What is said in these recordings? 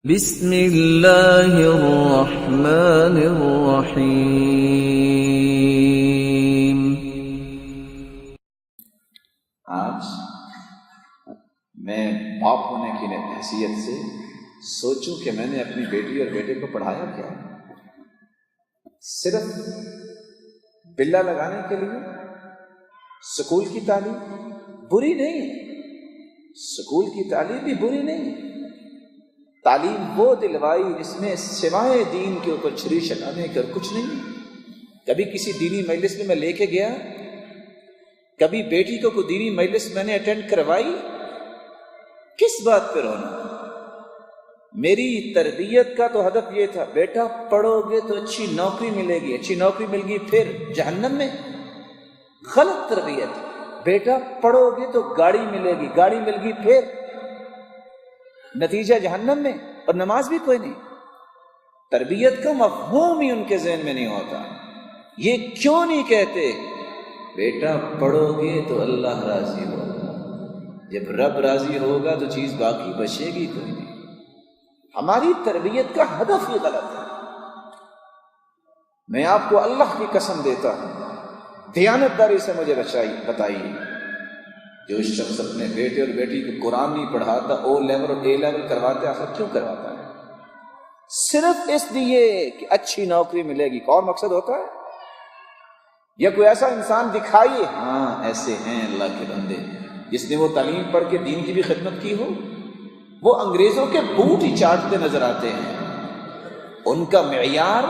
بسم اللہ الرحمن الرحیم۔ آج میں باپ ہونے کی حیثیت سے سوچوں کہ میں نے اپنی بیٹی اور بیٹے کو پڑھایا کیا؟ صرف بلا لگانے کے لیے؟ سکول کی تعلیم بری نہیں ہے، سکول کی تعلیم بھی بری نہیں ہے۔ تعلیم وہ دلوائی جس میں سوائے دین کے اوپر چھری چلانے کا کچھ نہیں ہے۔ کبھی کسی دینی مجلس میں لے کے گیا، کبھی بیٹی کو کوئی دینی مجلس میں نے اٹینڈ کروائی، کس بات پہ رونا؟ میری تربیت کا تو ہدف یہ تھا، بیٹا پڑھو گے تو اچھی نوکری ملے گی، اچھی نوکری مل گئی پھر جہنم میں؟ غلط تربیت۔ بیٹا پڑھو گے تو گاڑی ملے گی، گاڑی مل گئی پھر نتیجہ جہنم میں، اور نماز بھی کوئی نہیں۔ تربیت کا مفہوم ہی ان کے ذہن میں نہیں ہوتا۔ یہ کیوں نہیں کہتے بیٹا پڑھو گے تو اللہ راضی ہوگا؟ جب رب راضی ہوگا تو چیز باقی بچے گی کوئی نہیں۔ ہماری تربیت کا ہدف ہی غلط ہے۔ میں آپ کو اللہ کی قسم دیتا ہوں، دیانتداری سے مجھے بتائیے، جو شخص اپنے بیٹے اور بیٹی کو قرآن نہیں پڑھاتا، او لیول اور اے لیول کرواتے، آخر کیوں کرواتا ہے؟ صرف اس لیے کہ اچھی نوکری ملے گی۔ اور مقصد ہوتا ہے؟ یا کوئی ایسا انسان دکھائیے، ہاں ایسے ہیں اللہ کے بندے، جس نے وہ تعلیم پڑھ کے دین کی بھی خدمت کی ہو؟ وہ انگریزوں کے بوٹ ہی چاٹتے نظر آتے ہیں۔ ان کا معیار،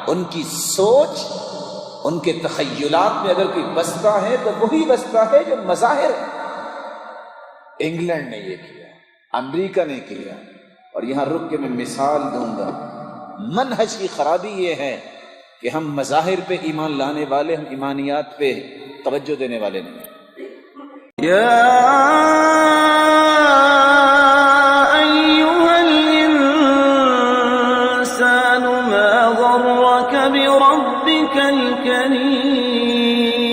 ان کی سوچ، ان کے تخیلات میں اگر کوئی بستا ہے تو وہی بستا ہے جو مظاہر ہے۔ انگلینڈ نے یہ کیا، امریکہ نے کیا، اور یہاں رک کے میں مثال دوں گا۔ منہج کی خرابی یہ ہے کہ ہم مظاہر پہ ایمان لانے والے، ہم ایمانیات پہ توجہ دینے والے نہیں۔ یا ایھا الانسان ما غرک بربک الکریم۔